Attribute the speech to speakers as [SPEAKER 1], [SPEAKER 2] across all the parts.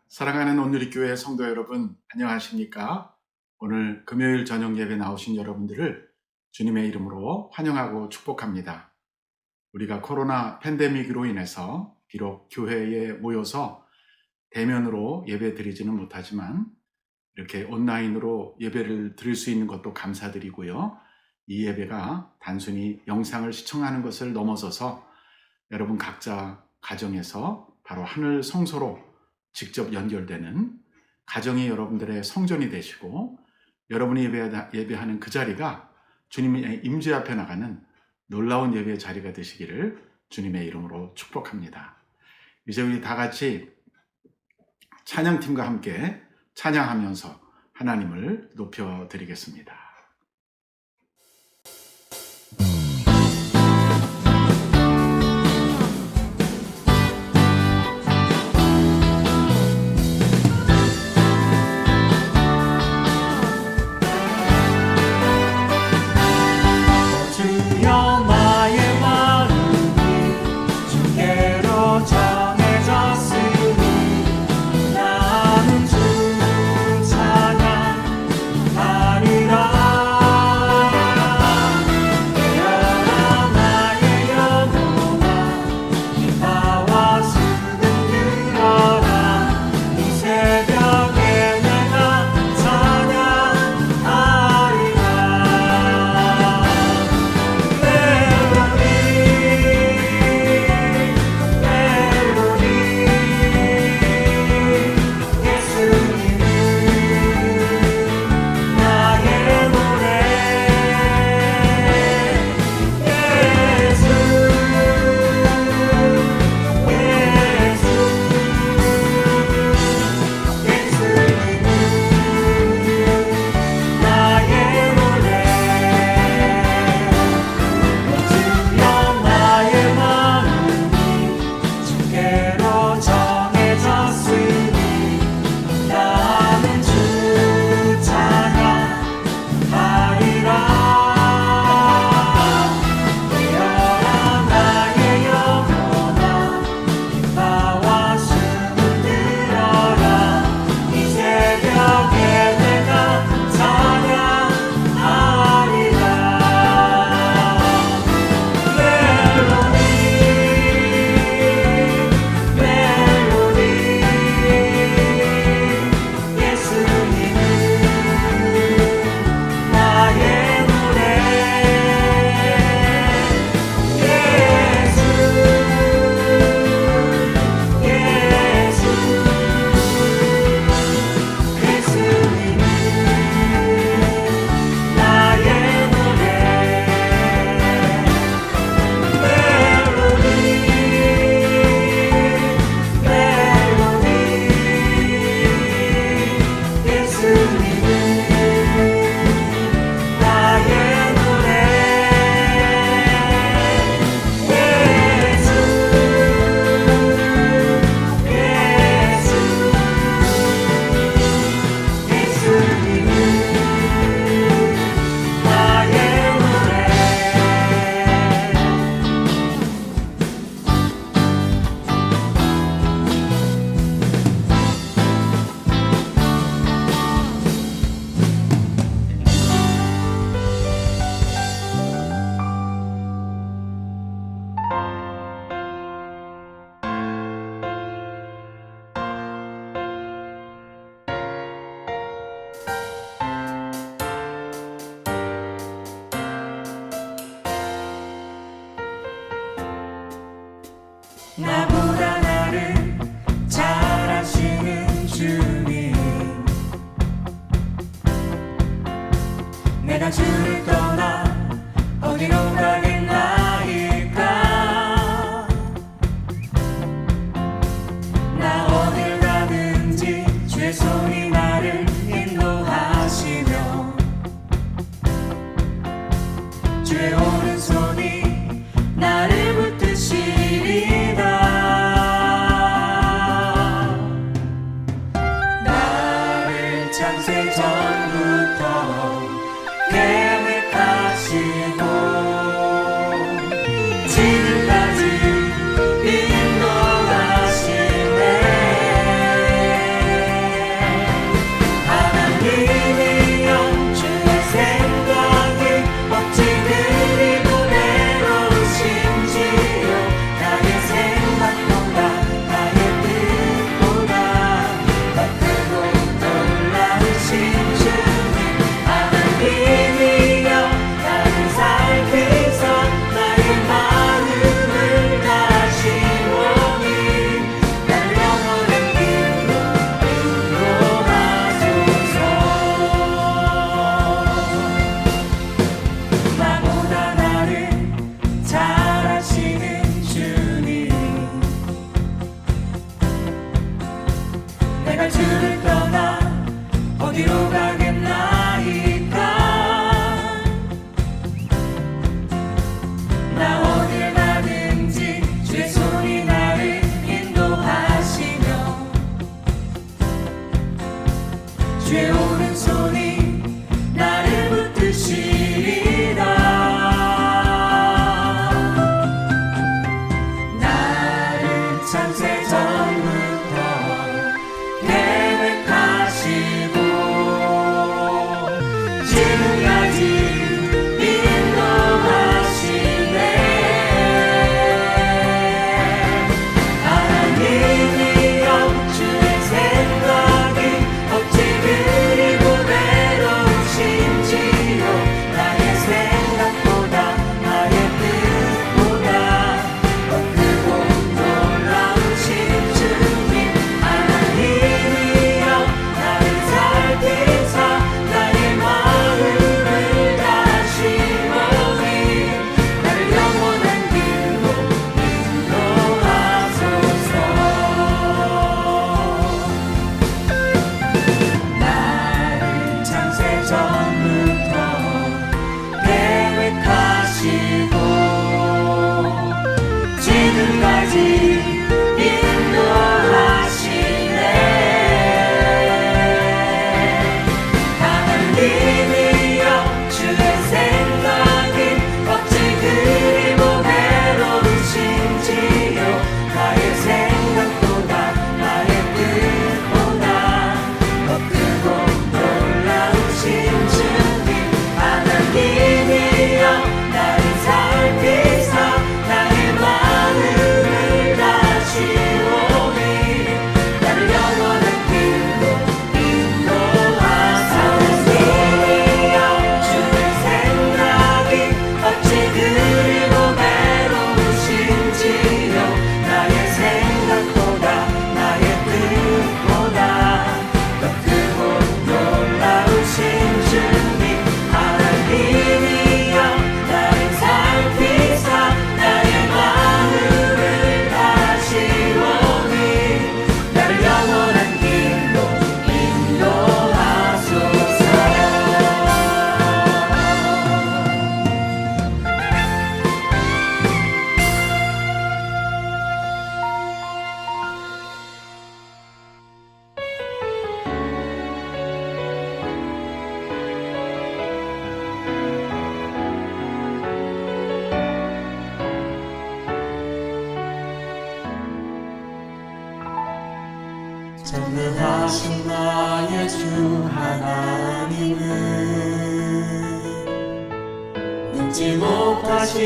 [SPEAKER 1] 사랑하는 온누리교회 성도 여러분, 안녕하십니까? 오늘 금요일 저녁 예배 나오신 여러분들을 주님의 이름으로 환영하고 축복합니다. 우리가 코로나 팬데믹으로 인해서 비록 교회에 모여서 대면으로 예배 드리지는 못하지만 이렇게 온라인으로 예배를 드릴 수 있는 것도 감사드리고요. 이 예배가 단순히 영상을 시청하는 것을 넘어서서 여러분 각자 가정에서 바로 하늘 성소로 직접 연결되는 가정이 여러분들의 성전이 되시고 여러분이 예배하는 그 자리가 주님의 임재 앞에 나가는 놀라운 예배의 자리가 되시기를 주님의 이름으로 축복합니다. 이제 우리 다 같이 찬양팀과 함께 찬양하면서 하나님을 높여드리겠습니다.
[SPEAKER 2] 나보다 나를 잘 아시는 주님, 내가 주를 떠나 어디로 가겠나이까. 나 어딜 가든지 주의 손이 나를 인도하시며 주의 오른손이 나를 붙드시리다. 나를 창세 전부터 계획한 날 주를 떠나 어디로 가겠나이까. 나 어딜 가든지 주의 손이 나를 인도하시며 주의 오른손이 나를 붙드시리라. 나를 창세 전부터 계획하시고 지금까지 인도하시네. 하나님이여 주의 생각이 어찌 그리 외로우신지요. 나의 생각보다 나의 뜻보다 더 크고 놀라우신 주님. 하나님이여 나를 살피사 나의 마음을 다시모니 나를 영원한 길로 인도하소서. 나를 창세 전부터 계획하시고 지금까지 인도하시네. 하나님이여 주의 생각이 어찌 그리 외로우신지요. 나의 생각보다 나의 뜻보다 더 크고 놀라우신 주님. 하나님이여 나를 살피사 나의 마음을 다시오니 나를 영원한 길로 인도하소서. 하나님이여 주의 생각이 어찌 그리 외로우신지요. 나의 생각보다 나의 뜻보다 더 크고 놀라우신 주님. 하나님이여 나를 살피사 나의 마음을 다시오니 나를 영원한 길로 인도하소서. 전능하신 나의 주 하나님은 능지 못하실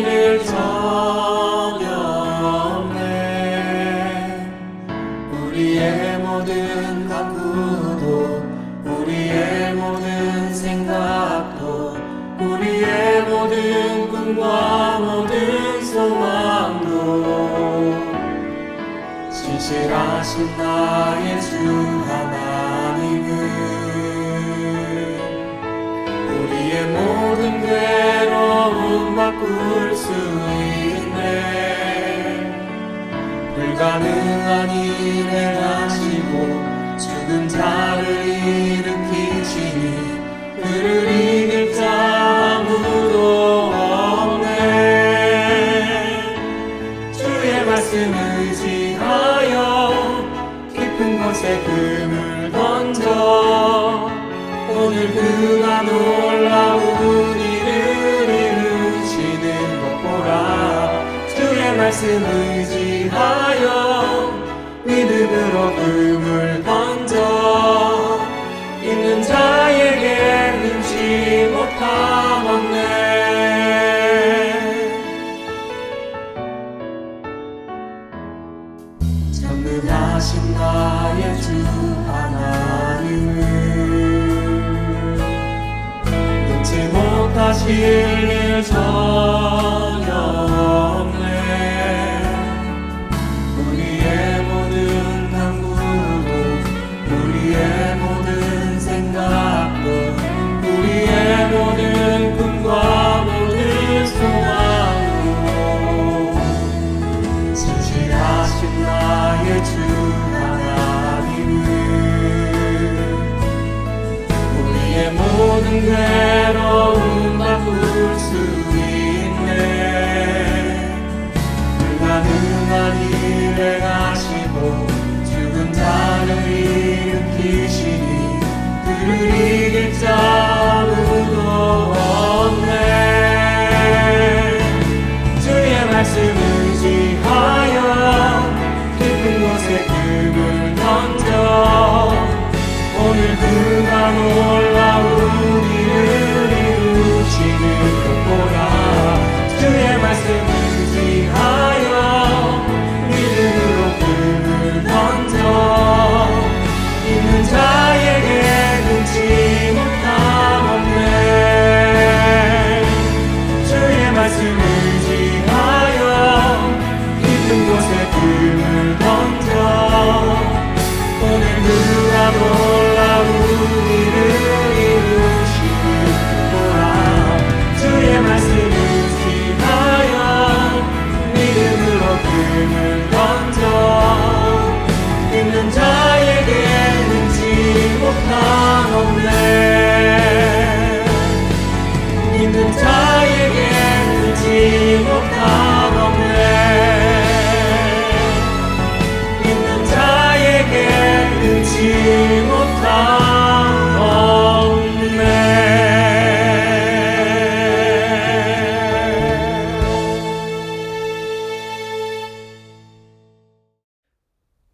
[SPEAKER 2] 일 전혀 없네. 우리의 모든 가꾸도 우리의 모든 생각도 우리의 모든 꿈과 모든 소망도 신실하신 나의 주 하나님은 우리의 모든 괴로움 바꿀 수 있네. 불가능한 일을 하시고 죽은 자를 일으키시니 그를 이길 자 아무도 없네. 주의 말씀 의지하여 깊은 곳에 금을 던져 오늘 그가 놀라운 일을 이루시는 것 보라. 주의 말씀 의지하여 믿음으로 금을 던져 있는 자에게 능치 못함 없네. 전능하신 나의 주 하나님은 능치 못하실 일 전혀 없네. 우리의 모든 간구도 우리의 모든 생각도 우리의 모든 꿈과 모든 소망도 신실하신 나의 주 하나님은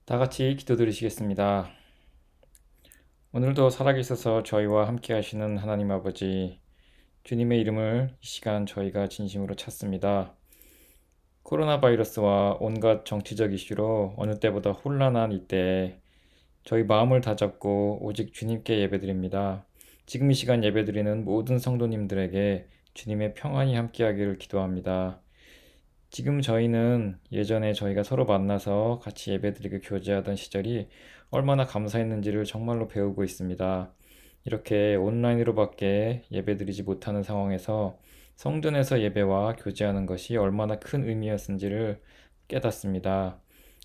[SPEAKER 3] 다 같이 기도드리시겠습니다. 오늘도 살아계셔서 저희와 함께 하시는 하나님 아버지, 주님의 이름을 이 시간 저희가 진심으로 찾습니다. 코로나 바이러스와 온갖 정치적 이슈로 어느 때보다 혼란한 이때에 저희 마음을 다잡고 오직 주님께 예배드립니다. 지금 이 시간 예배드리는 모든 성도님들에게 주님의 평안이 함께하기를 기도합니다. 지금 저희는 예전에 저희가 서로 만나서 같이 예배드리고 교제하던 시절이 얼마나 감사했는지를 정말로 배우고 있습니다. 이렇게 온라인으로밖에 예배드리지 못하는 상황에서 성전에서 예배와 교제하는 것이 얼마나 큰 의미였는지를 깨닫습니다.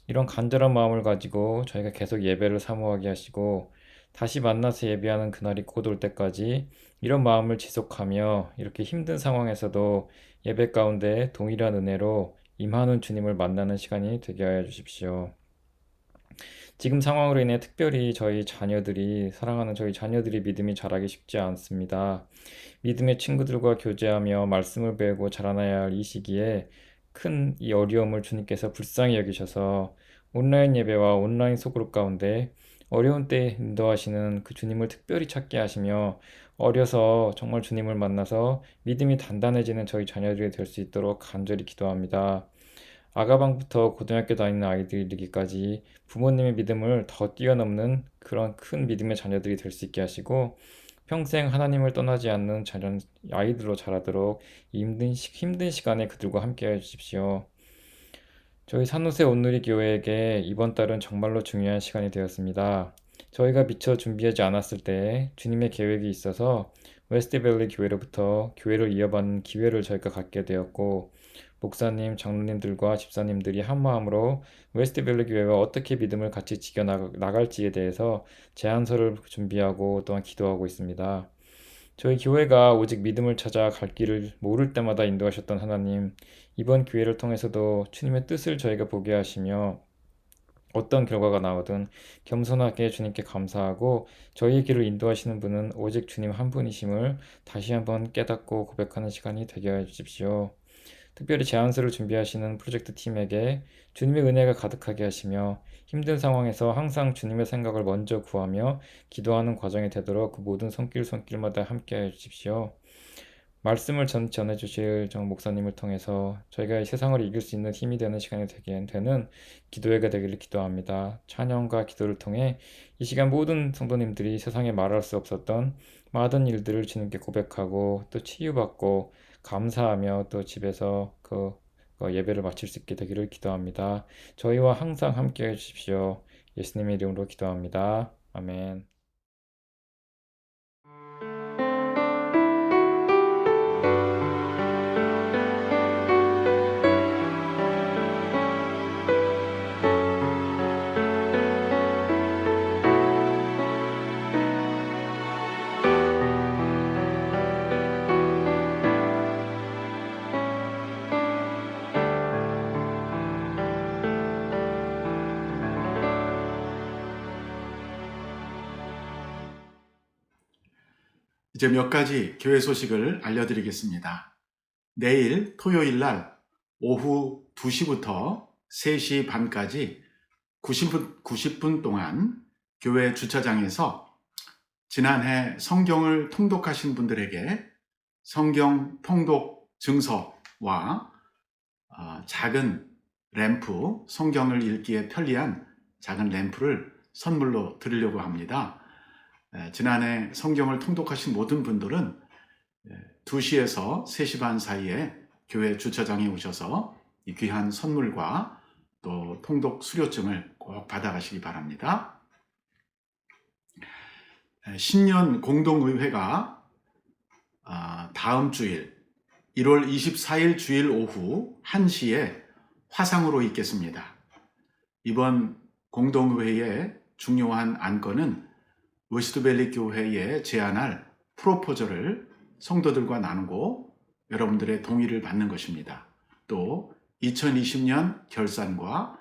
[SPEAKER 3] 이런 간절한 마음을 가지고 저희가 계속 예배를 사모하게 하시고 다시 만나서 예배하는 그날이 곧 올 때까지 이런 마음을 지속하며 이렇게 힘든 상황에서도 예배 가운데 동일한 은혜로 임하는 주님을 만나는 시간이 되게 하여 주십시오. 지금 상황으로 인해 특별히 사랑하는 저희 자녀들이 믿음이 자라기 쉽지 않습니다. 믿음의 친구들과 교제하며 말씀을 배우고 자라나야 할 이 시기에 큰 이 어려움을 주님께서 불쌍히 여기셔서 온라인 예배와 온라인 소그룹 가운데 어려운 때에 인도하시는 그 주님을 특별히 찾게 하시며 어려서 정말 주님을 만나서 믿음이 단단해지는 저희 자녀들이 될 수 있도록 간절히 기도합니다. 아가방부터 고등학교 다니는 아이들이 이르기까지 부모님의 믿음을 더 뛰어넘는 그런 큰 믿음의 자녀들이 될 수 있게 하시고 평생 하나님을 떠나지 않는 아이들로 자라도록 힘든 시간에 그들과 함께 해 주십시오. 저희 산호세 온누리 교회에게 이번 달은 정말로 중요한 시간이 되었습니다. 저희가 미처 준비하지 않았을 때 주님의 계획이 있어서 웨스트밸리 교회로부터 교회를 이어받는 기회를 저희가 갖게 되었고 목사님, 장로님들과 집사님들이 한 마음으로 웨스트밸리 교회와 어떻게 믿음을 같이 지켜나갈지에 대해서 제안서를 준비하고 또한 기도하고 있습니다. 저희 교회가 오직 믿음을 찾아 갈 길을 모를 때마다 인도하셨던 하나님, 이번 기회를 통해서도 주님의 뜻을 저희가 보게 하시며 어떤 결과가 나오든 겸손하게 주님께 감사하고 저희의 길을 인도하시는 분은 오직 주님 한 분이심을 다시 한번 깨닫고 고백하는 시간이 되게 해 주십시오. 특별히 제안서를 준비하시는 프로젝트 팀에게 주님의 은혜가 가득하게 하시며 힘든 상황에서 항상 주님의 생각을 먼저 구하며 기도하는 과정이 되도록 그 모든 손길마다 함께해 주십시오. 말씀을 전해 주실 정 목사님을 통해서 저희가 이 세상을 이길 수 있는 힘이 되는 시간이 되는 기도회가 되기를 기도합니다. 찬양과 기도를 통해 이 시간 모든 성도님들이 세상에 말할 수 없었던 많은 일들을 주님께 고백하고 또 치유받고 감사하며 또 집에서 그 예배를 마칠 수 있게 되기를 기도합니다. 저희와 항상 함께 해주십시오. 예수님의 이름으로 기도합니다. 아멘.
[SPEAKER 1] 이제 몇 가지 교회 소식을 알려드리겠습니다. 내일 토요일 날 오후 2시부터 3시 반까지 90분 동안 교회 주차장에서 지난해 성경을 통독하신 분들에게 성경 통독 증서와 작은 램프, 성경을 읽기에 편리한 작은 램프를 선물로 드리려고 합니다. 지난해 성경을 통독하신 모든 분들은 2시에서 3시 반 사이에 교회 주차장에 오셔서 이 귀한 선물과 또 통독 수료증을 꼭 받아가시기 바랍니다. 신년 공동의회가 다음 주일 1월 24일 주일 오후 1시에 화상으로 있겠습니다. 이번 공동의회의 중요한 안건은 웨스트밸리 교회에 제안할 프로포저를 성도들과 나누고 여러분들의 동의를 받는 것입니다. 또 2020년 결산과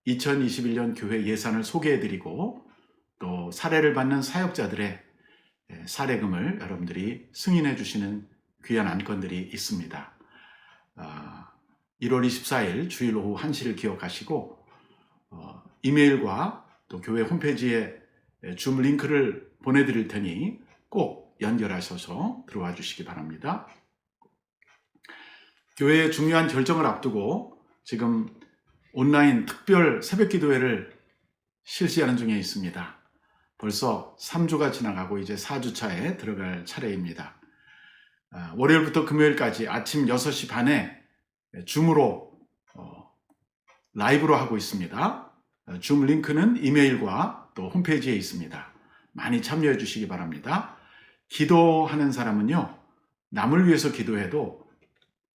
[SPEAKER 1] 2021년 교회 예산을 소개해드리고 또 사례를 받는 사역자들의 사례금을 여러분들이 승인해 주시는 귀한 안건들이 있습니다. 1월 24일 주일 오후 1시를 기억하시고 이메일과 또 교회 홈페이지에 줌 링크를 보내드릴 테니 꼭 연결하셔서 들어와 주시기 바랍니다. 교회의 중요한 결정을 앞두고 지금 온라인 특별 새벽 기도회를 실시하는 중에 있습니다. 벌써 3주가 지나가고 이제 4주차에 들어갈 차례입니다. 월요일부터 금요일까지 아침 6시 반에 줌으로 라이브로 하고 있습니다. 줌 링크는 이메일과 또 홈페이지에 있습니다. 많이 참여해 주시기 바랍니다. 기도하는 사람은요, 남을 위해서 기도해도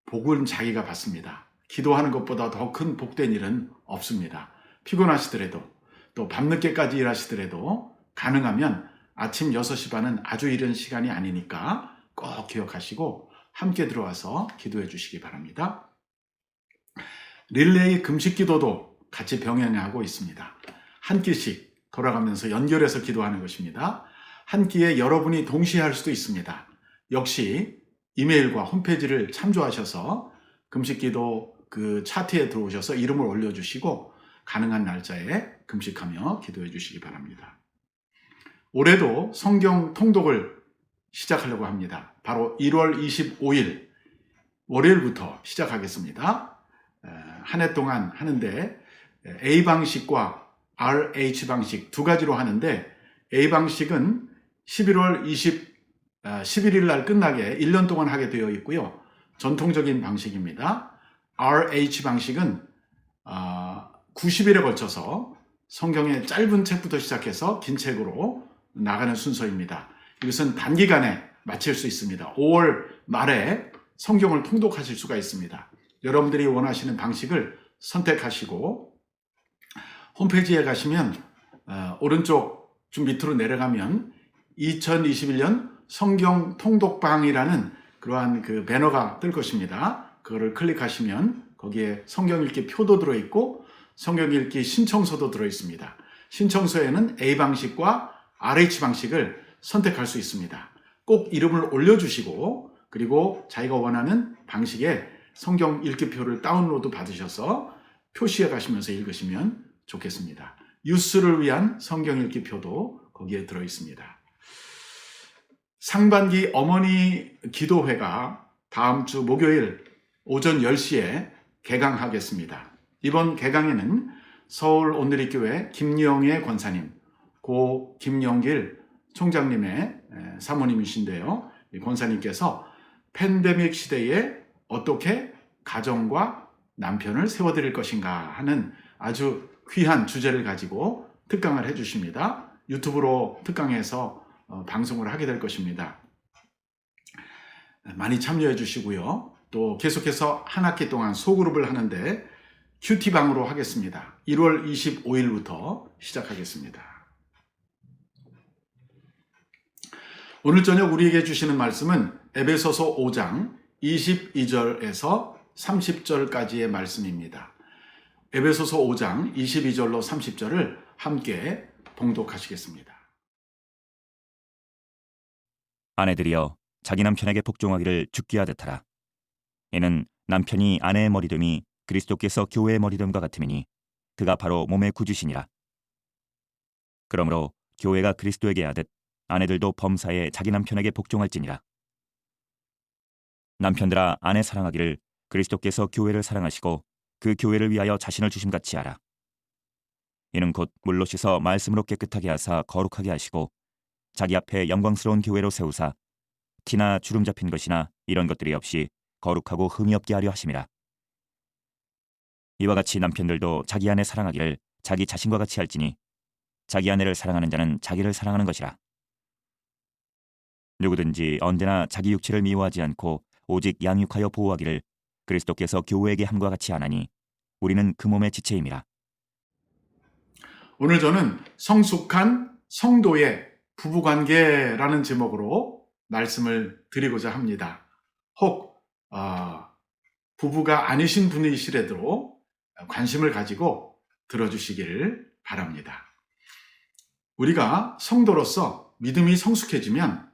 [SPEAKER 1] 복은 자기가 받습니다. 기도하는 것보다 더 큰 복된 일은 없습니다. 피곤하시더라도 또 밤늦게까지 일하시더라도 가능하면 아침 6시 반은 아주 이른 시간이 아니니까 꼭 기억하시고 함께 들어와서 기도해 주시기 바랍니다. 릴레이 금식 기도도 같이 병행하고 있습니다. 한 끼씩 돌아가면서 연결해서 기도하는 것입니다. 한 끼에 여러분이 동시에 할 수도 있습니다. 역시 이메일과 홈페이지를 참조하셔서 금식기도 그 차트에 들어오셔서 이름을 올려주시고 가능한 날짜에 금식하며 기도해 주시기 바랍니다. 올해도 성경 통독을 시작하려고 합니다. 바로 1월 25일 월요일부터 시작하겠습니다. 한 해 동안 하는데 A 방식과 RH 방식 두 가지로 하는데 A 방식은 11월 11일 날 끝나게 1년 동안 하게 되어 있고요. 전통적인 방식입니다. RH 방식은 90일에 걸쳐서 성경의 짧은 책부터 시작해서 긴 책으로 나가는 순서입니다. 이것은 단기간에 마칠 수 있습니다. 5월 말에 성경을 통독하실 수가 있습니다. 여러분들이 원하시는 방식을 선택하시고 홈페이지에 가시면 오른쪽 좀 밑으로 내려가면 2021년 성경 통독방이라는 그러한 그 배너가 뜰 것입니다. 그거를 클릭하시면 거기에 성경 읽기 표도 들어있고 성경 읽기 신청서도 들어있습니다. 신청서에는 A 방식과 RH 방식을 선택할 수 있습니다. 꼭 이름을 올려주시고 그리고 자기가 원하는 방식의 성경 읽기표를 다운로드 받으셔서 표시해 가시면서 읽으시면 좋겠습니다. 유스를 위한 성경 읽기표도 거기에 들어있습니다. 상반기 어머니 기도회가 다음 주 목요일 오전 10시에 개강하겠습니다. 이번 개강에는 서울 온누리교회 김영애 권사님, 고 김영길 총장님의 사모님이신데요. 이 권사님께서 팬데믹 시대에 어떻게 가정과 남편을 세워드릴 것인가 하는 아주 귀한 주제를 가지고 특강을 해주십니다. 유튜브로 특강해서 방송을 하게 될 것입니다. 많이 참여해 주시고요. 또 계속해서 한 학기 동안 소그룹을 하는데 큐티방으로 하겠습니다. 1월 25일부터 시작하겠습니다. 오늘 저녁 우리에게 주시는 말씀은 에베소서 5장 22절에서 30절까지의 말씀입니다. 에베소서 5장 22절로 30절을 함께 봉독하시겠습니다.
[SPEAKER 4] 아내들이여 자기 남편에게 복종하기를 죽게 하듯 하라. 이는 남편이 아내의 머리됨이 그리스도께서 교회의 머리됨과 같음이니 그가 바로 몸의 구주시니라. 그러므로 교회가 그리스도에게 하듯 아내들도 범사에 자기 남편에게 복종할지니라. 남편들아 아내 사랑하기를 그리스도께서 교회를 사랑하시고 그 교회를 위하여 자신을 주심같이 하라. 이는 곧 물로 씻어 말씀으로 깨끗하게 하사 거룩하게 하시고 자기 앞에 영광스러운 교회로 세우사 티나 주름 잡힌 것이나 이런 것들이 없이 거룩하고 흠이 없게 하려 하심이라. 이와 같이 남편들도 자기 아내 사랑하기를 자기 자신과 같이 할지니 자기 아내를 사랑하는 자는 자기를 사랑하는 것이라. 누구든지 언제나 자기 육체를 미워하지 않고 오직 양육하여 보호하기를 그리스도께서 교회에게 함과 같이 하나니 우리는 그 몸의 지체임이라.
[SPEAKER 1] 오늘 저는 성숙한 성도의 부부관계라는 제목으로 말씀을 드리고자 합니다. 혹 부부가 아니신 분이시라도 관심을 가지고 들어주시기를 바랍니다. 우리가 성도로서 믿음이 성숙해지면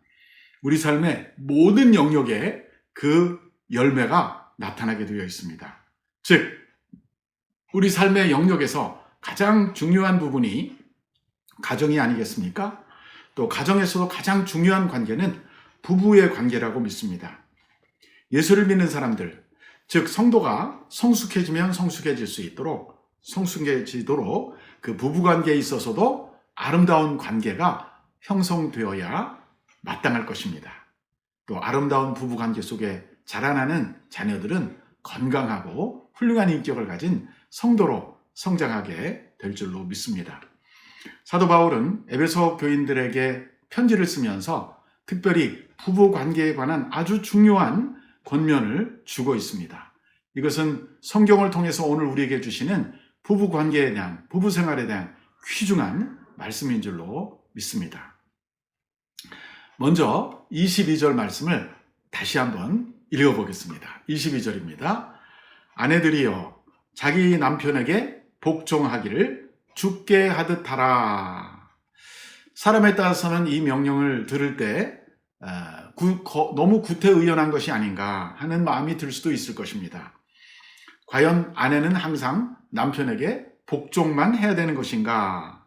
[SPEAKER 1] 우리 삶의 모든 영역에 그 열매가 나타나게 되어 있습니다. 즉 우리 삶의 영역에서 가장 중요한 부분이 가정이 아니겠습니까? 또 가정에서도 가장 중요한 관계는 부부의 관계라고 믿습니다. 예수를 믿는 사람들, 즉 성도가 성숙해지면 성숙해지도록 그 부부관계에 있어서도 아름다운 관계가 형성되어야 마땅할 것입니다. 또 아름다운 부부관계 속에 자라나는 자녀들은 건강하고 훌륭한 인격을 가진 성도로 성장하게 될 줄로 믿습니다. 사도 바울은 에베소 교인들에게 편지를 쓰면서 특별히 부부관계에 관한 아주 중요한 권면을 주고 있습니다. 이것은 성경을 통해서 오늘 우리에게 주시는 부부관계에 대한, 부부생활에 대한 귀중한 말씀인 줄로 믿습니다. 먼저 22절 말씀을 다시 한번 읽어보겠습니다. 22절입니다. 아내들이여 자기 남편에게 복종하기를 주께 하듯 하라. 사람에 따라서는 이 명령을 들을 때 너무 구태의연한 것이 아닌가 하는 마음이 들 수도 있을 것입니다. 과연 아내는 항상 남편에게 복종만 해야 되는 것인가?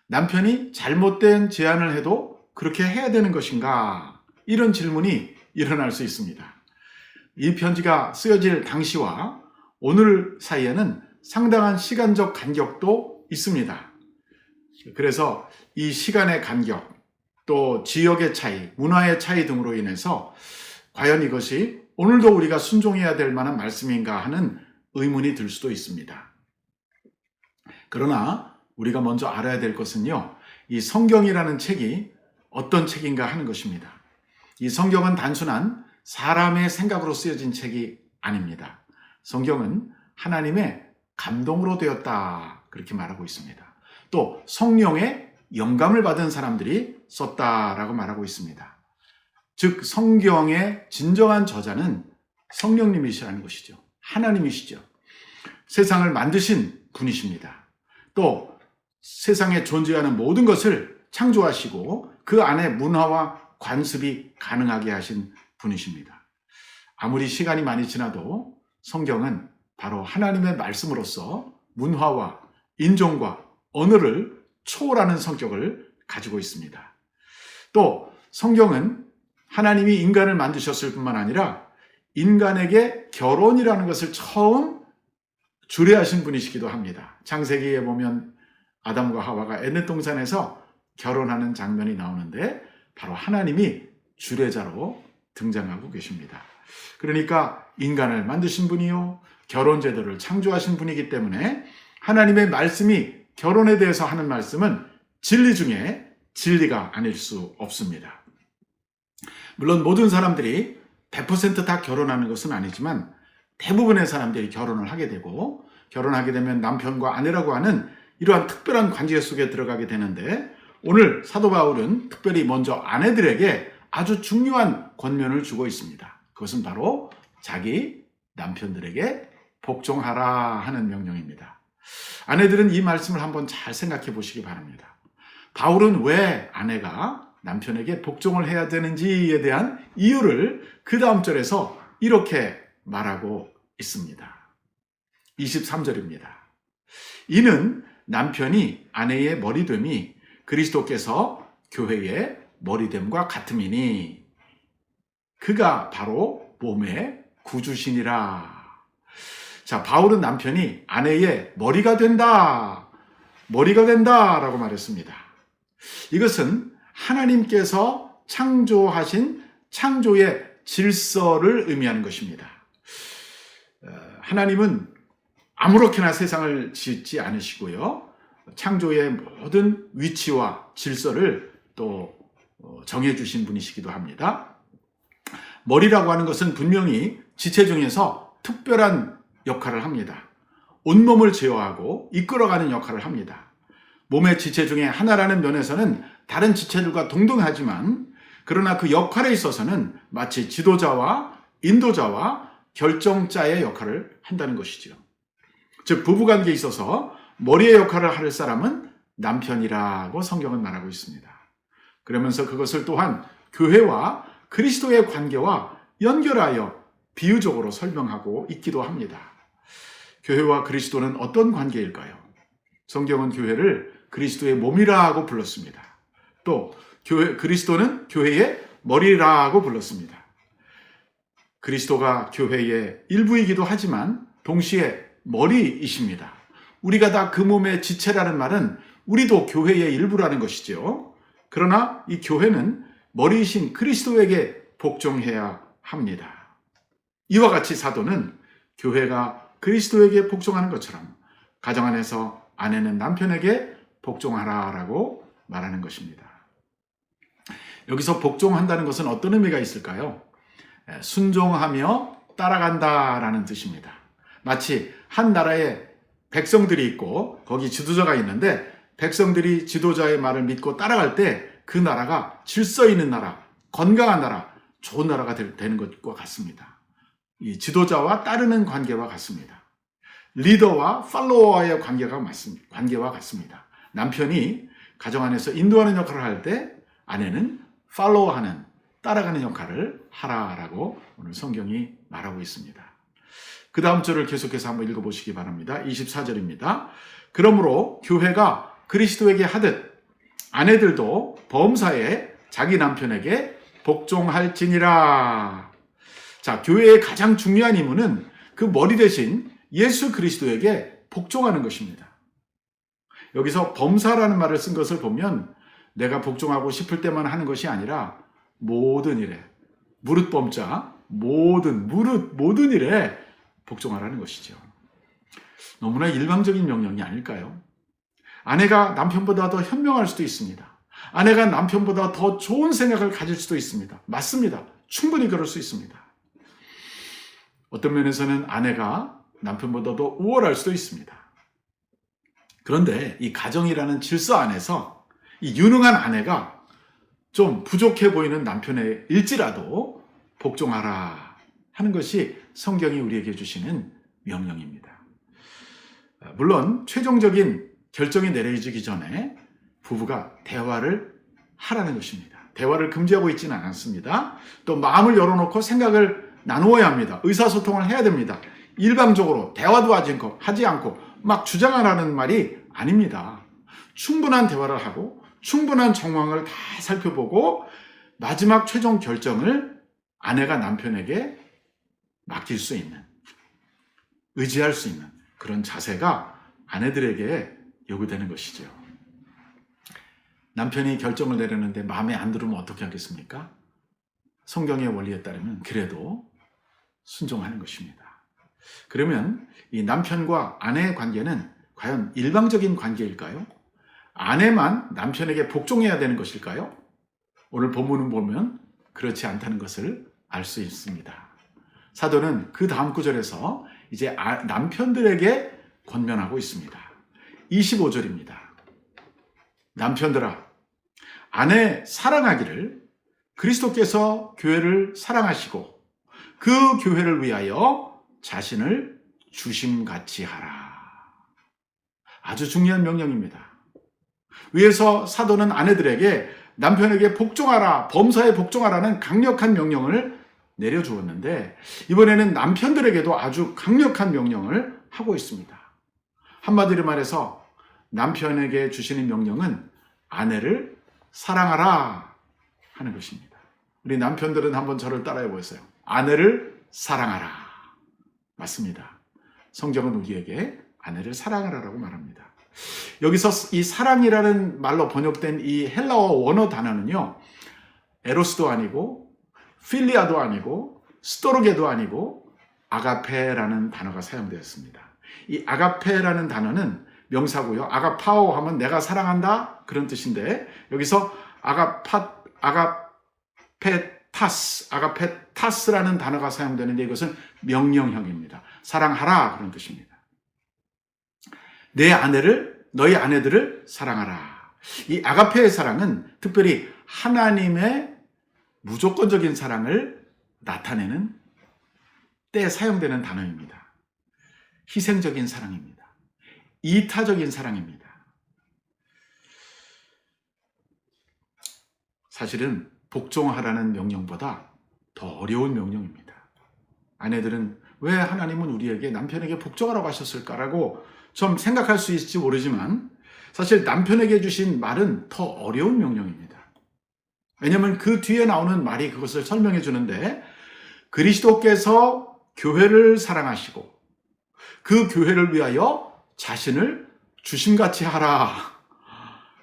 [SPEAKER 1] 남편이 잘못된 제안을 해도 그렇게 해야 되는 것인가? 이런 질문이 일어날 수 있습니다. 이 편지가 쓰여질 당시와 오늘 사이에는 상당한 시간적 간격도 있습니다. 그래서 이 시간의 간격, 또 지역의 차이, 문화의 차이 등으로 인해서 과연 이것이 오늘도 우리가 순종해야 될 만한 말씀인가 하는 의문이 들 수도 있습니다. 그러나 우리가 먼저 알아야 될 것은요, 이 성경이라는 책이 어떤 책인가 하는 것입니다. 이 성경은 단순한 사람의 생각으로 쓰여진 책이 아닙니다. 성경은 하나님의 감동으로 되었다, 그렇게 말하고 있습니다. 또 성령의 영감을 받은 사람들이 썼다라고 말하고 있습니다. 즉 성경의 진정한 저자는 성령님이시라는 것이죠. 하나님이시죠. 세상을 만드신 분이십니다. 또 세상에 존재하는 모든 것을 창조하시고 그 안에 문화와 관습이 가능하게 하신 분이십니다. 아무리 시간이 많이 지나도 성경은 바로 하나님의 말씀으로서 문화와 인종과 언어를 초월하는 성격을 가지고 있습니다. 또 성경은 하나님이 인간을 만드셨을 뿐만 아니라 인간에게 결혼이라는 것을 처음 주례하신 분이시기도 합니다. 창세기에 보면 아담과 하와가 에덴 동산에서 결혼하는 장면이 나오는데 바로 하나님이 주례자로 등장하고 계십니다. 그러니까 인간을 만드신 분이요, 결혼 제도를 창조하신 분이기 때문에 하나님의 말씀이 결혼에 대해서 하는 말씀은 진리 중에 진리가 아닐 수 없습니다. 물론 모든 사람들이 100% 다 결혼하는 것은 아니지만 대부분의 사람들이 결혼을 하게 되고, 결혼하게 되면 남편과 아내라고 하는 이러한 특별한 관계 속에 들어가게 되는데, 오늘 사도 바울은 특별히 먼저 아내들에게 아주 중요한 권면을 주고 있습니다. 그것은 바로 자기 남편들에게 복종하라 하는 명령입니다. 아내들은 이 말씀을 한번 잘 생각해 보시기 바랍니다. 바울은 왜 아내가 남편에게 복종을 해야 되는지에 대한 이유를 그 다음 절에서 이렇게 말하고 있습니다. 23절입니다. 이는 남편이 아내의 머리됨이 그리스도께서 교회의 머리됨과 같음이니 그가 바로 몸의 구주시니라. 자, 바울은 남편이 아내의 머리가 된다라고 말했습니다. 이것은 하나님께서 창조하신 창조의 질서를 의미하는 것입니다. 하나님은 아무렇게나 세상을 짓지 않으시고요, 창조의 모든 위치와 질서를 또 정해주신 분이시기도 합니다. 머리라고 하는 것은 분명히 지체 중에서 특별한 역할을 합니다. 온몸을 제어하고 이끌어가는 역할을 합니다. 몸의 지체 중에 하나라는 면에서는 다른 지체들과 동등하지만, 그러나 그 역할에 있어서는 마치 지도자와 인도자와 결정자의 역할을 한다는 것이죠. 즉 부부관계에 있어서 머리의 역할을 할 사람은 남편이라고 성경은 말하고 있습니다. 그러면서 그것을 또한 교회와 그리스도의 관계와 연결하여 비유적으로 설명하고 있기도 합니다. 교회와 그리스도는 어떤 관계일까요? 성경은 교회를 그리스도의 몸이라고 불렀습니다. 또 그리스도는 교회의 머리라고 불렀습니다. 그리스도가 교회의 일부이기도 하지만 동시에 머리이십니다. 우리가 다 그 몸의 지체라는 말은 우리도 교회의 일부라는 것이죠. 그러나 이 교회는 머리이신 그리스도에게 복종해야 합니다. 이와 같이 사도는 교회가 그리스도에게 복종하는 것처럼 가정 안에서 아내는 남편에게 복종하라라고 말하는 것입니다. 여기서 복종한다는 것은 어떤 의미가 있을까요? 순종하며 따라간다라는 뜻입니다. 마치 한 나라에 백성들이 있고 거기 지도자가 있는데 백성들이 지도자의 말을 믿고 따라갈 때 그 나라가 질서 있는 나라, 건강한 나라, 좋은 나라가 되는 것과 같습니다. 이 지도자와 따르는 관계와 같습니다. 리더와 팔로워와의 관계와 같습니다. 남편이 가정 안에서 인도하는 역할을 할 때 아내는 팔로워하는, 따라가는 역할을 하라라고 오늘 성경이 말하고 있습니다. 그 다음 절을 계속해서 한번 읽어보시기 바랍니다. 24절입니다. 그러므로 교회가 그리스도에게 하듯 아내들도 범사에 자기 남편에게 복종할지니라. 자, 교회의 가장 중요한 임무는 그 머리 대신 예수 그리스도에게 복종하는 것입니다. 여기서 범사라는 말을 쓴 것을 보면 내가 복종하고 싶을 때만 하는 것이 아니라 모든 일에, 무릇 범자, 모든 일에 복종하라는 것이죠. 너무나 일방적인 명령이 아닐까요? 아내가 남편보다 더 현명할 수도 있습니다. 아내가 남편보다 더 좋은 생각을 가질 수도 있습니다. 맞습니다. 충분히 그럴 수 있습니다. 어떤 면에서는 아내가 남편보다 더 우월할 수도 있습니다. 그런데 이 가정이라는 질서 안에서 이 유능한 아내가 좀 부족해 보이는 남편의 일지라도 복종하라 하는 것이 성경이 우리에게 주시는 명령입니다. 물론 최종적인 결정이 내려지기 전에 부부가 대화를 하라는 것입니다. 대화를 금지하고 있지는 않습니다. 또 마음을 열어놓고 생각을 나누어야 합니다. 의사소통을 해야 됩니다. 일방적으로 대화도 하지 않고 막 주장하라는 말이 아닙니다. 충분한 대화를 하고 충분한 정황을 다 살펴보고 마지막 최종 결정을 아내가 남편에게 맡길 수 있는, 의지할 수 있는 그런 자세가 아내들에게 요구되는 것이죠. 남편이 결정을 내렸는데 마음에 안 들으면 어떻게 하겠습니까? 성경의 원리에 따르면 그래도 순종하는 것입니다. 그러면 이 남편과 아내의 관계는 과연 일방적인 관계일까요? 아내만 남편에게 복종해야 되는 것일까요? 오늘 본문을 보면 그렇지 않다는 것을 알 수 있습니다. 사도는 그 다음 구절에서 이제 남편들에게 권면하고 있습니다. 25절입니다. 남편들아, 아내 사랑하기를 그리스도께서 교회를 사랑하시고 그 교회를 위하여 자신을 주심같이 하라. 아주 중요한 명령입니다. 위에서 사도는 아내들에게 남편에게 복종하라, 범사에 복종하라는 강력한 명령을 내려주었는데 이번에는 남편들에게도 아주 강력한 명령을 하고 있습니다. 한마디로 말해서 남편에게 주시는 명령은 아내를 사랑하라 하는 것입니다. 우리 남편들은 한번 저를 따라해 보세요. 아내를 사랑하라. 맞습니다. 성경은 우리에게 아내를 사랑하라라고 말합니다. 여기서 이 사랑이라는 말로 번역된 이 헬라어 원어 단어는요, 에로스도 아니고 필리아도 아니고 스토르게도 아니고 아가페라는 단어가 사용되었습니다. 이 아가페라는 단어는 명사고요. 아가파오 하면 내가 사랑한다 그런 뜻인데 여기서 아가페타스라는 단어가 사용되는데 이것은 명령형입니다. 사랑하라 그런 뜻입니다. 너희 아내들을 사랑하라. 이 아가페의 사랑은 특별히 하나님의 무조건적인 사랑을 나타내는 때에 사용되는 단어입니다. 희생적인 사랑입니다. 이타적인 사랑입니다. 사실은 복종하라는 명령보다 더 어려운 명령입니다. 아내들은 왜 하나님은 우리에게 남편에게 복종하라고 하셨을까라고 좀 생각할 수 있을지 모르지만 사실 남편에게 주신 말은 더 어려운 명령입니다. 왜냐하면 그 뒤에 나오는 말이 그것을 설명해 주는데, 그리스도께서 교회를 사랑하시고 그 교회를 위하여 자신을 주심같이 하라.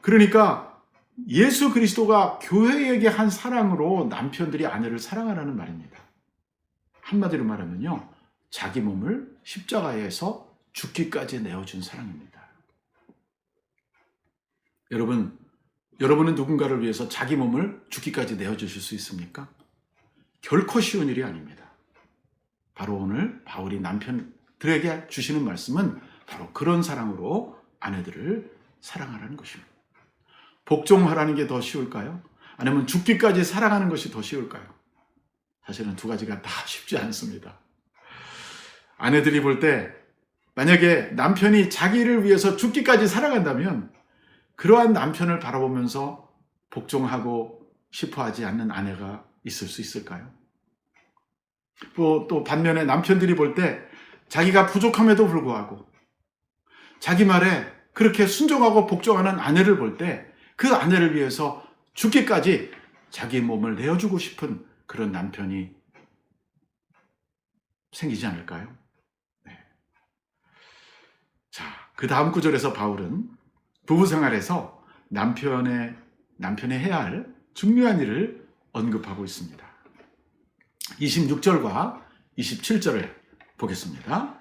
[SPEAKER 1] 그러니까 예수 그리스도가 교회에게 한 사랑으로 남편들이 아내를 사랑하라는 말입니다. 한마디로 말하면요, 자기 몸을 십자가에서 죽기까지 내어준 사랑입니다. 여러분은 누군가를 위해서 자기 몸을 죽기까지 내어주실 수 있습니까? 결코 쉬운 일이 아닙니다. 바로 오늘 바울이 남편들에게 주시는 말씀은 바로 그런 사랑으로 아내들을 사랑하라는 것입니다. 복종하라는 게 더 쉬울까요? 아니면 죽기까지 사랑하는 것이 더 쉬울까요? 사실은 두 가지가 다 쉽지 않습니다. 아내들이 볼 때 만약에 남편이 자기를 위해서 죽기까지 사랑한다면 그러한 남편을 바라보면서 복종하고 싶어 하지 않는 아내가 있을 수 있을까요? 또 반면에 남편들이 볼 때 자기가 부족함에도 불구하고 자기 말에 그렇게 순종하고 복종하는 아내를 볼 때 그 아내를 위해서 죽기까지 자기 몸을 내어주고 싶은 그런 남편이 생기지 않을까요? 네. 자, 그 다음 구절에서 바울은 부부 생활에서 남편의 해야 할 중요한 일을 언급하고 있습니다. 26절과 27절을 보겠습니다.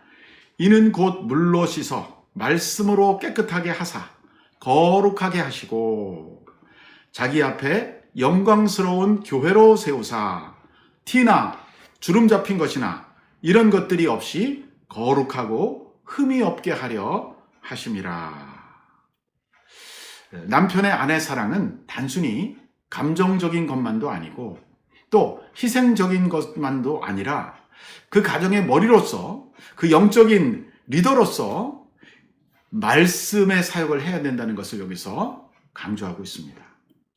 [SPEAKER 1] 이는 곧 물로 씻어 말씀으로 깨끗하게 하사 거룩하게 하시고 자기 앞에 영광스러운 교회로 세우사 티나 주름 잡힌 것이나 이런 것들이 없이 거룩하고 흠이 없게 하려 하심이라. 남편의 아내 사랑은 단순히 감정적인 것만도 아니고 또 희생적인 것만도 아니라 그 가정의 머리로서, 그 영적인 리더로서 말씀의 사역을 해야 된다는 것을 여기서 강조하고 있습니다.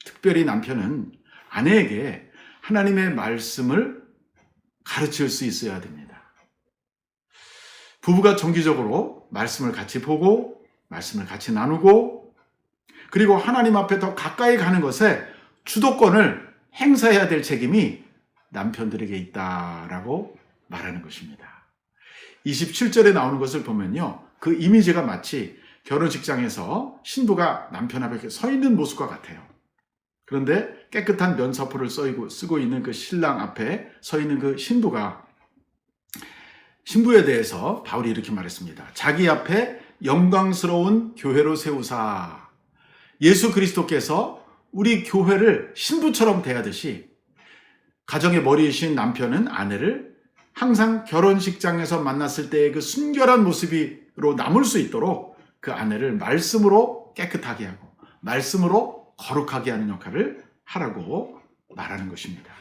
[SPEAKER 1] 특별히 남편은 아내에게 하나님의 말씀을 가르칠 수 있어야 됩니다. 부부가 정기적으로 말씀을 같이 보고 말씀을 같이 나누고 그리고 하나님 앞에 더 가까이 가는 것에 주도권을 행사해야 될 책임이 남편들에게 있다라고 말하는 것입니다. 27절에 나오는 것을 보면요, 그 이미지가 마치 결혼식장에서 신부가 남편 앞에 서 있는 모습과 같아요. 그런데 깨끗한 면사포를 쓰고 있는 그 신랑 앞에 서 있는 그 신부에 대해서 바울이 이렇게 말했습니다. 자기 앞에 영광스러운 교회로 세우사. 예수 그리스도께서 우리 교회를 신부처럼 대하듯이 가정의 머리이신 남편은 아내를 항상 결혼식장에서 만났을 때의 그 순결한 모습으로 남을 수 있도록 그 아내를 말씀으로 깨끗하게 하고 말씀으로 거룩하게 하는 역할을 하라고 말하는 것입니다.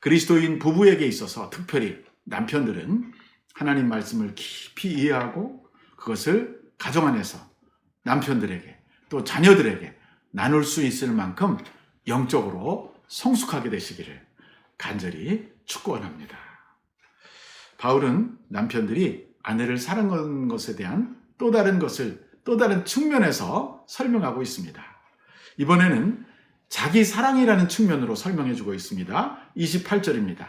[SPEAKER 1] 그리스도인 부부에게 있어서 특별히 남편들은 하나님 말씀을 깊이 이해하고 그것을 가정 안에서 남편들에게 또 자녀들에게 나눌 수 있을 만큼 영적으로 성숙하게 되시기를 간절히 축원합니다. 바울은 남편들이 아내를 사랑하는 것에 대한 또 다른 측면에서 설명하고 있습니다. 이번에는 자기 사랑이라는 측면으로 설명해주고 있습니다. 28절입니다.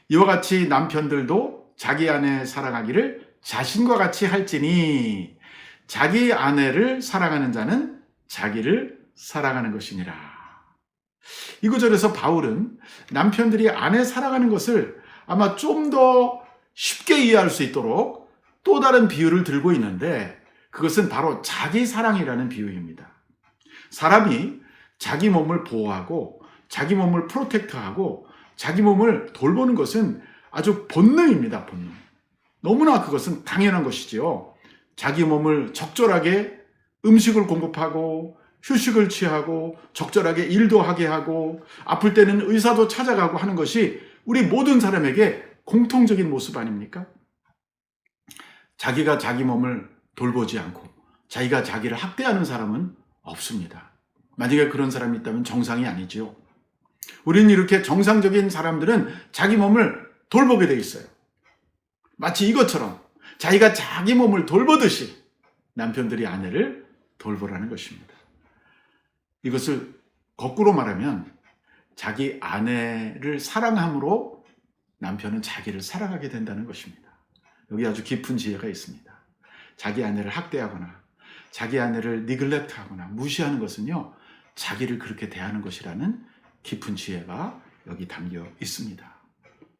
[SPEAKER 1] 이와 같이 남편들도 자기 아내 사랑하기를 자신과 같이 할지니 자기 아내를 사랑하는 자는 자기를 사랑하는 것이니라. 이 구절에서 바울은 남편들이 아내 사랑하는 것을 아마 좀 더 쉽게 이해할 수 있도록 또 다른 비유를 들고 있는데 그것은 바로 자기 사랑이라는 비유입니다. 사람이 자기 몸을 보호하고 자기 몸을 프로텍트하고 자기 몸을 돌보는 것은 아주 본능입니다. 본능. 너무나 그것은 당연한 것이지요. 자기 몸을 적절하게 음식을 공급하고 휴식을 취하고 적절하게 일도 하게 하고 아플 때는 의사도 찾아가고 하는 것이 우리 모든 사람에게 공통적인 모습 아닙니까? 자기가 자기 몸을 돌보지 않고 자기가 자기를 학대하는 사람은 없습니다. 만약에 그런 사람이 있다면 정상이 아니지요. 우리는 이렇게 정상적인 사람들은 자기 몸을 돌보게 돼 있어요. 마치 이것처럼 자기가 자기 몸을 돌보듯이 남편들이 아내를 돌보라는 것입니다. 이것을 거꾸로 말하면 자기 아내를 사랑함으로 남편은 자기를 사랑하게 된다는 것입니다. 여기 아주 깊은 지혜가 있습니다. 자기 아내를 학대하거나 자기 아내를 니글렉트하거나 무시하는 것은요, 자기를 그렇게 대하는 것이라는 깊은 지혜가 여기 담겨 있습니다.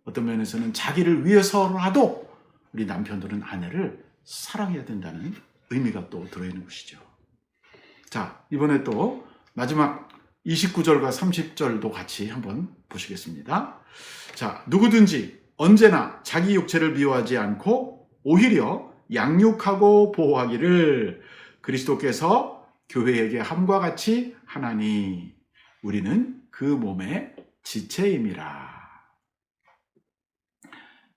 [SPEAKER 1] 어떤 면에서는 자기를 위해서라도 우리 남편들은 아내를 사랑해야 된다는 의미가 또 들어있는 것이죠. 자, 이번에 또 마지막 29절과 30절도 같이 한번 보시겠습니다. 자, 누구든지 언제나 자기 육체를 미워하지 않고 오히려 양육하고 보호하기를 그리스도께서 교회에게 함과 같이 하나니 우리는 그 몸의 지체임이라.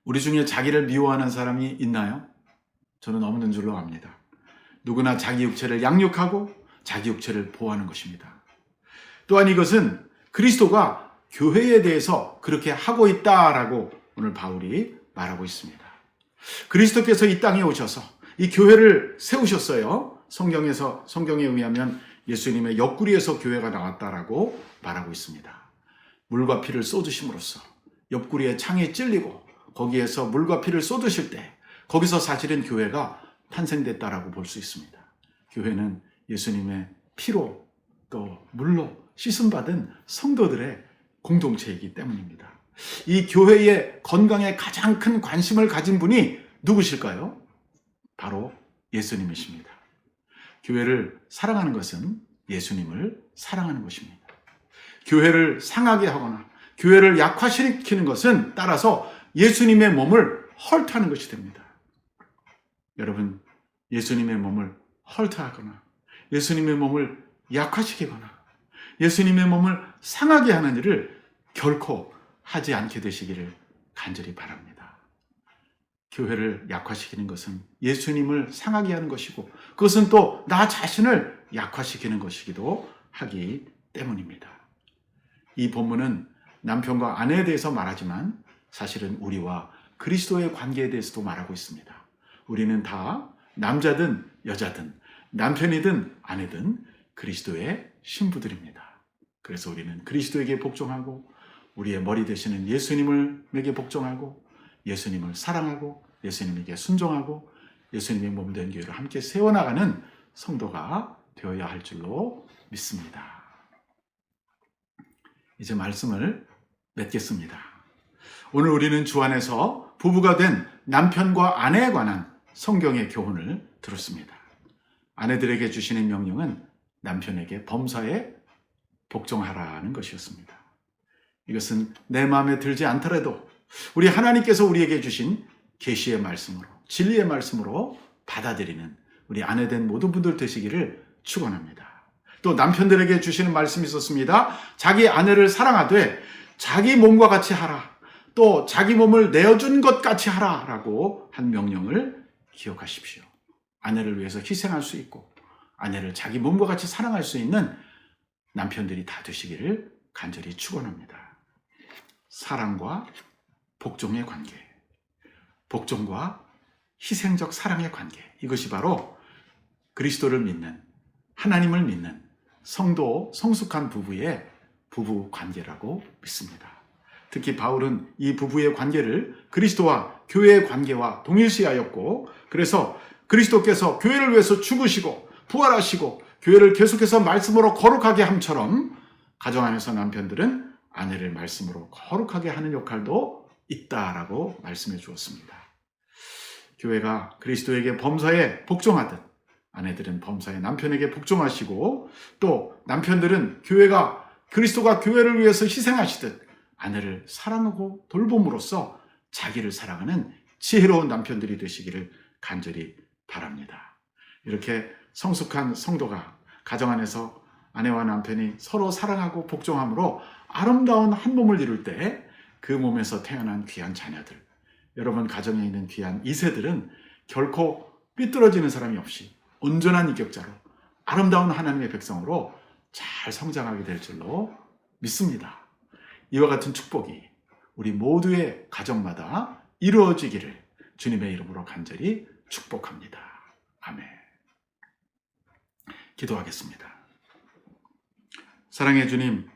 [SPEAKER 1] 우리 중에 자기를 미워하는 사람이 있나요? 저는 없는 줄로 압니다. 누구나 자기 육체를 양육하고 자기 육체를 보호하는 것입니다. 또한 이것은 그리스도가 교회에 대해서 그렇게 하고 있다라고 오늘 바울이 말하고 있습니다. 그리스도께서 이 땅에 오셔서 이 교회를 세우셨어요. 성경에 의하면 예수님의 옆구리에서 교회가 나왔다라고 말하고 있습니다. 물과 피를 쏟으심으로써 옆구리에 창이 찔리고 거기에서 물과 피를 쏟으실 때 거기서 사실은 교회가 탄생됐다라고 볼 수 있습니다. 교회는 예수님의 피로 또 물로 씻음받은 성도들의 공동체이기 때문입니다. 이 교회의 건강에 가장 큰 관심을 가진 분이 누구실까요? 바로 예수님이십니다. 교회를 사랑하는 것은 예수님을 사랑하는 것입니다. 교회를 상하게 하거나 교회를 약화시키는 것은 따라서 예수님의 몸을 헐트하는 것이 됩니다. 여러분, 예수님의 몸을 헐트하거나 예수님의 몸을 약화시키거나 예수님의 몸을 상하게 하는 일을 결코 하지 않게 되시기를 간절히 바랍니다. 교회를 약화시키는 것은 예수님을 상하게 하는 것이고 그것은 또 나 자신을 약화시키는 것이기도 하기 때문입니다. 이 본문은 남편과 아내에 대해서 말하지만 사실은 우리와 그리스도의 관계에 대해서도 말하고 있습니다. 우리는 다 남자든 여자든 남편이든 아내든 그리스도의 신부들입니다. 그래서 우리는 그리스도에게 복종하고 우리의 머리 되시는 예수님에게 복종하고 예수님을 사랑하고 예수님에게 순종하고 예수님의 몸된 교회를 함께 세워나가는 성도가 되어야 할 줄로 믿습니다. 이제 말씀을 맺겠습니다. 오늘 우리는 주 안에서 부부가 된 남편과 아내에 관한 성경의 교훈을 들었습니다. 아내들에게 주시는 명령은 남편에게 범사에 복종하라는 것이었습니다. 이것은 내 마음에 들지 않더라도 우리 하나님께서 우리에게 주신 계시의 말씀으로 진리의 말씀으로 받아들이는 우리 아내된 모든 분들 되시기를 축원합니다. 또 남편들에게 주시는 말씀이 있었습니다. 자기 아내를 사랑하되 자기 몸과 같이 하라. 또 자기 몸을 내어준 것 같이 하라라고 한 명령을 기억하십시오. 아내를 위해서 희생할 수 있고 아내를 자기 몸과 같이 사랑할 수 있는 남편들이 다 되시기를 간절히 축원합니다. 사랑과 복종의 관계, 복종과 희생적 사랑의 관계, 이것이 바로 그리스도를 믿는, 하나님을 믿는 성도, 성숙한 부부의 부부 관계라고 믿습니다. 특히 바울은 이 부부의 관계를 그리스도와 교회의 관계와 동일시하였고, 그래서 그리스도께서 교회를 위해서 죽으시고 부활하시고 교회를 계속해서 말씀으로 거룩하게 함처럼 가정 안에서 남편들은 아내를 말씀으로 거룩하게 하는 역할도 있다라고 말씀해 주었습니다. 교회가 그리스도에게 범사에 복종하듯 아내들은 범사에 남편에게 복종하시고 또 남편들은 그리스도가 교회를 위해서 희생하시듯 아내를 사랑하고 돌봄으로써 자기를 사랑하는 지혜로운 남편들이 되시기를 간절히 바랍니다. 이렇게 성숙한 성도가 가정 안에서 아내와 남편이 서로 사랑하고 복종함으로 아름다운 한 몸을 이룰 때 그 몸에서 태어난 귀한 자녀들, 여러분 가정에 있는 귀한 이세들은 결코 삐뚤어지는 사람이 없이 온전한 인격자로 아름다운 하나님의 백성으로 잘 성장하게 될 줄로 믿습니다. 이와 같은 축복이 우리 모두의 가정마다 이루어지기를 주님의 이름으로 간절히 축복합니다. 아멘. 기도하겠습니다. 사랑의 주님,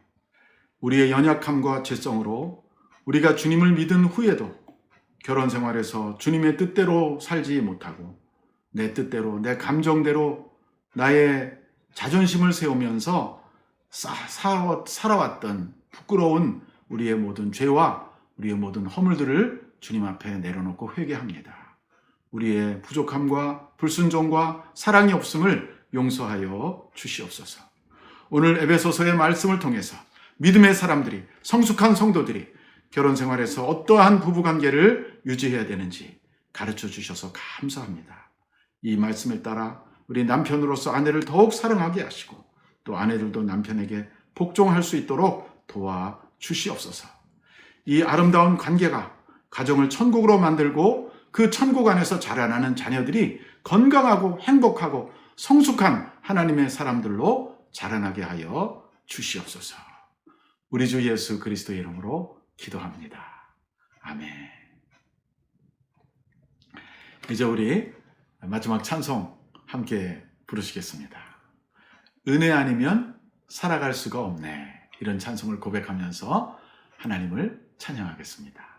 [SPEAKER 1] 우리의 연약함과 죄성으로 우리가 주님을 믿은 후에도 결혼 생활에서 주님의 뜻대로 살지 못하고 내 뜻대로, 내 감정대로 나의 자존심을 세우면서 살아왔던 부끄러운 우리의 모든 죄와 우리의 모든 허물들을 주님 앞에 내려놓고 회개합니다. 우리의 부족함과 불순종과 사랑이 없음을 용서하여 주시옵소서. 오늘 에베소서의 말씀을 통해서 믿음의 사람들이, 성숙한 성도들이 결혼 생활에서 어떠한 부부관계를 유지해야 되는지 가르쳐 주셔서 감사합니다. 이 말씀을 따라 우리 남편으로서 아내를 더욱 사랑하게 하시고 또 아내들도 남편에게 복종할 수 있도록 도와주시옵소서. 이 아름다운 관계가 가정을 천국으로 만들고 그 천국 안에서 자라나는 자녀들이 건강하고 행복하고 성숙한 하나님의 사람들로 자라나게 하여 주시옵소서. 우리 주 예수 그리스도의 이름으로 기도합니다. 아멘. 이제 우리 마지막 찬송 함께 부르시겠습니다. 은혜 아니면 살아갈 수가 없네. 이런 찬송을 고백하면서 하나님을 찬양하겠습니다.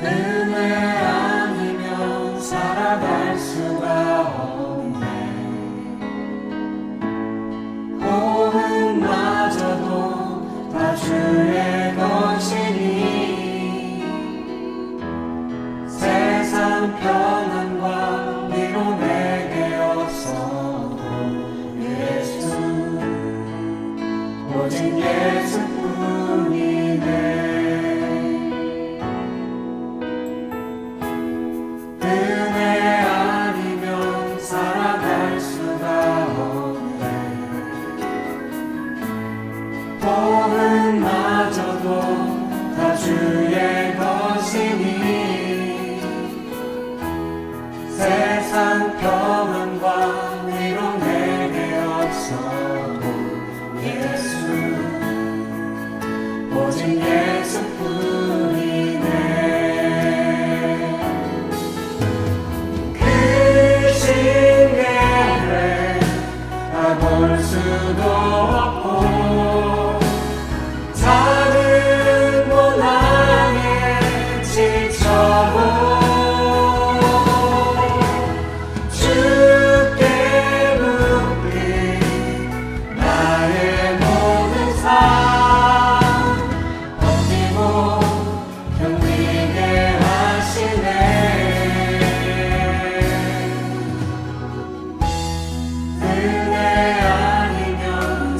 [SPEAKER 2] 은혜 아니면 살아갈 수가 없네. 호흡마저도 다 주의 것이니 세상 평안과 위로 내게 없어도 예수, 오직 예수뿐이네. 은혜 아니면 살아갈 수가 없네. 호흡마저도 다 주의 것이니 세상 평안과 위로 내게 없어도 예수, 오직 예수뿐이네. 볼 수도 없고 작은 고난에 지쳐도 주께 묶인 나의 모든 삶 버티고 견디게 하시네. 은혜 아니면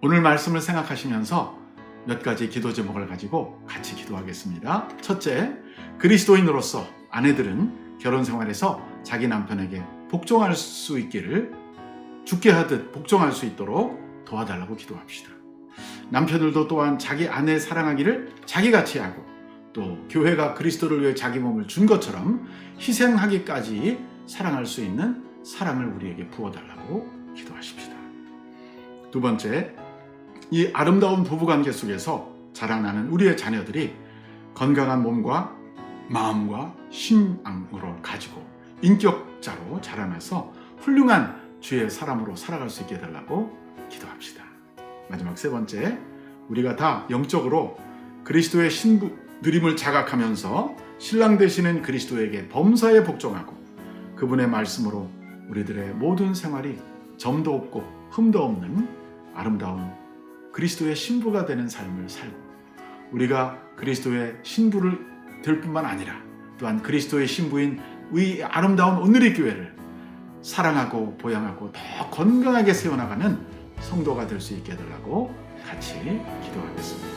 [SPEAKER 1] 오늘 말씀을 생각하시면서 몇 가지 기도 제목을 가지고 같이 기도하겠습니다. 첫째, 그리스도인으로서 아내들은 결혼 생활에서 자기 남편에게 복종할 수 있기를, 죽게 하듯 복종할 수 있도록 도와달라고 기도합시다. 남편들도 또한 자기 아내 사랑하기를 자기같이 하고, 또 교회가 그리스도를 위해 자기 몸을 준 것처럼 희생하기까지 사랑할 수 있는 사랑을 우리에게 부어달라고 기도하십시다. 두 번째, 이 아름다운 부부관계 속에서 자라나는 우리의 자녀들이 건강한 몸과 마음과 신앙으로 가지고 인격자로 자라나서 훌륭한 주의 사람으로 살아갈 수 있게 해달라고 기도합시다. 마지막 세 번째, 우리가 다 영적으로 그리스도의 신부 누림을 자각하면서 신랑 되시는 그리스도에게 범사에 복종하고 그분의 말씀으로 우리들의 모든 생활이 점도 없고 흠도 없는 아름다운 그리스도의 신부가 되는 삶을 살고, 우리가 그리스도의 신부를 될 뿐만 아니라 또한 그리스도의 신부인 이 아름다운 오늘의 교회를 사랑하고 보양하고 더 건강하게 세워나가는 성도가 될 수 있게 해달라고 같이 기도하겠습니다.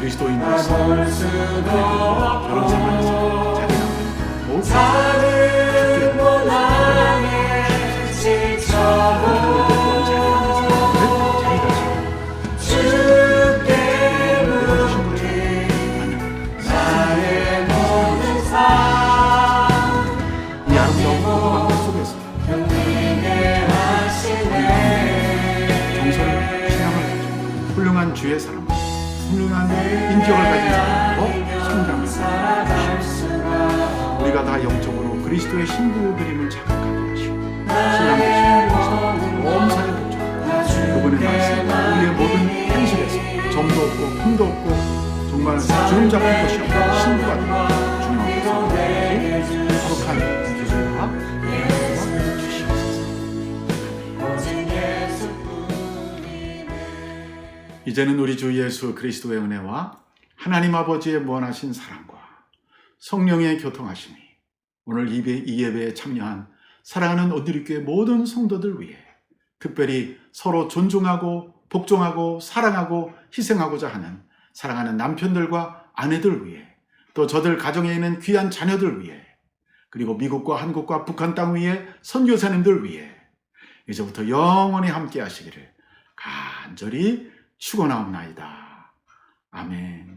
[SPEAKER 1] 그리스도인으로서 결혼 생활에서 자기 남편 모두
[SPEAKER 2] 다른 원한에 지쳐고 주께 묻리 나의 모든 삶
[SPEAKER 1] 이 아름다운 부부관계 속에서
[SPEAKER 2] 경리게 하시네
[SPEAKER 1] 정서를 신앙을 가지고 훌륭한 주의 사람, 훌륭한 인격을 가진 사람으로 성장하는 것입니다. 우리가 다 영적으로 그리스도의 신부 그림을 자각하게 하시고 신랑 되시는 그리스도 범사에 복종, 그분의 말씀, 우리의 모든 현실에서 점도 없고 흠도 없고 정말 주름 잡힌 것이 없는 신부가 되고 주님 앞에서 거룩한 기도와 이제는 우리 주 예수 그리스도의 은혜와 하나님 아버지의 무한하신 사랑과 성령의 교통하심이 오늘 이 예배에 참여한 사랑하는 오늘교회 모든 성도들 위해 특별히 서로 존중하고 복종하고 사랑하고 희생하고자 하는 사랑하는 남편들과 아내들 위해, 또 저들 가정에 있는 귀한 자녀들 위해, 그리고 미국과 한국과 북한 땅 위에 선교사님들 위해 이제부터 영원히 함께 하시기를 간절히 축원하옵나이다. 아멘.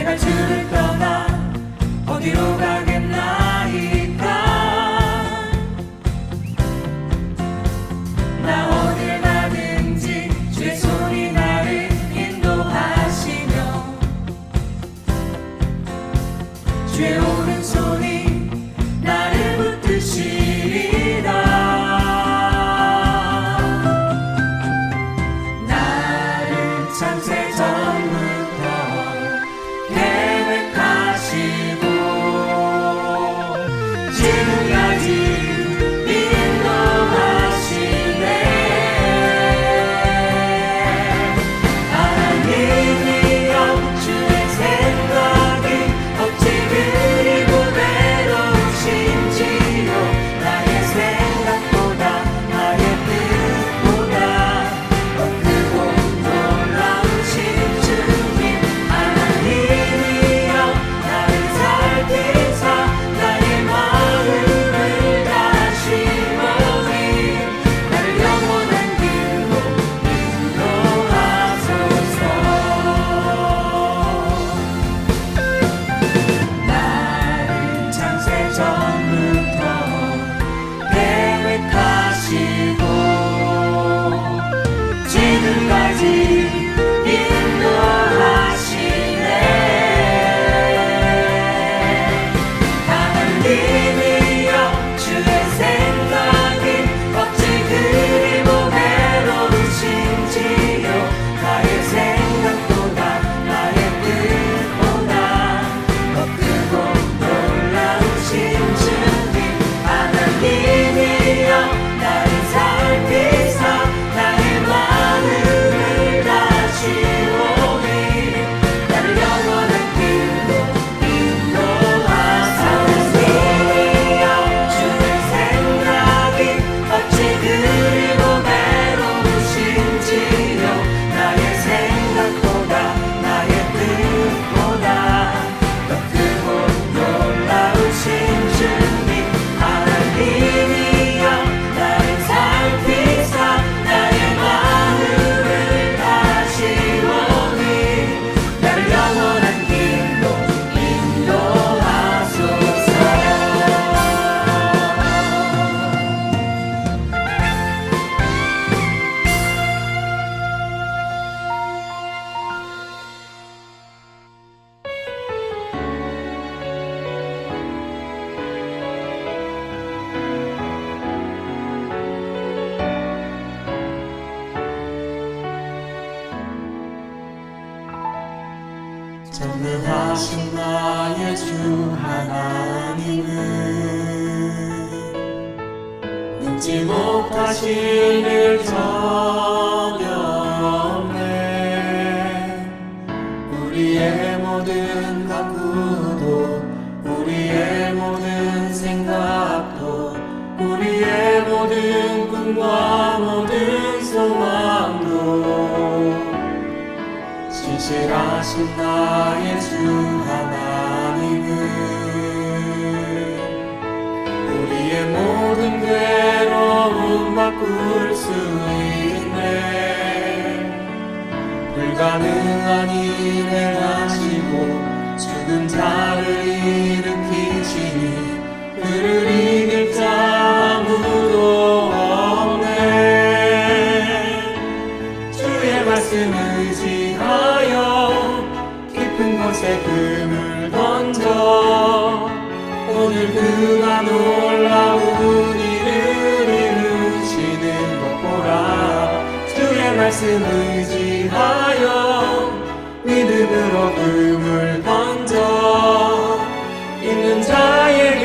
[SPEAKER 2] 내가 주를 떠나 어디로 가겠나이까. 나 어딜 가든지 주의 손이 나를 인도하시며 주의 오른손이 나를 붙드시리라. 나를 창세 전부터 계획하시고 지금까지 인도하시네. 하나님이여 주의 생각이 어찌 그리고 외로우신지요. 나의 생각보다 나의 뜻보다 더 크고 놀라우신 주님. 하나님이여 나를 살피사 나의 마음을 다시모니 나를 영원한 길로 인도하소서. 나를 창세 전부터 계획하시고 지금까지 인도하시네. 하나님이여 주의 생각이 어찌 그리고 외로우신지요. 나의 생각보다 나의 뜻보다 더 크고 놀라우신 주님. 하나님이여 나를 살피사 나의 마음을 다시오니 나를 영원한 길로 인도하소서. 주의 생각이 어찌 그리고 외로우신지요. 나의 생각보다 나의 뜻보다 더 크고 놀라우신 주님. 하나님이여 나를 살피사 나의 마음을 다시오니 나를 영원한 길로 인도하소서. 전능하신 나의 주 하나님은 능지 못하실 일 전혀 없네. 우리의 모든 가꾸도 우리의 모든 생각도 우리의 모든 꿈과 모든 소망도 신실하신 나의 주 하나님은 우리의 모든 괴로움 바꿀 수 있네. 불가능한 일 행하시고 죽은 자를 일으키시니 그를 이길 자 아무도 없네. 주의 말씀 의지하여 깊은 곳에 금을 던져 오늘 그가 놀라운 일을 이루시는 것 보라. 주의 말씀 의지하여 믿음으로 금을 던져 있는 자에게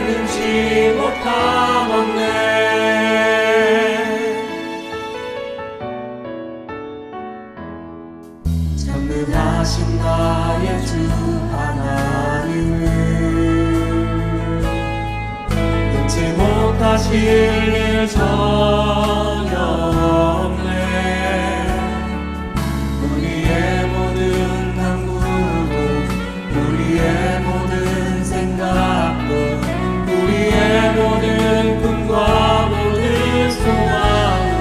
[SPEAKER 2] 능치 못함 없네. 전능하신 나의 주 하나님은 능치 못하실 일 전혀 없네. 우리의 모든 간구도 우리의 모든 생각도 우리의 모든 꿈과 모든 소망도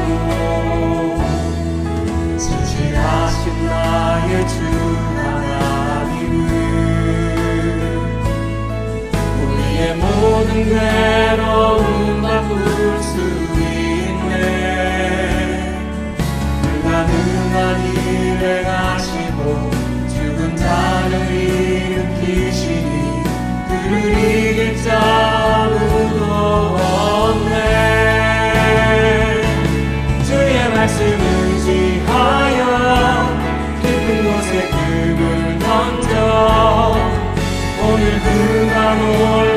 [SPEAKER 2] 신실하신 나의 주 하나님은 그가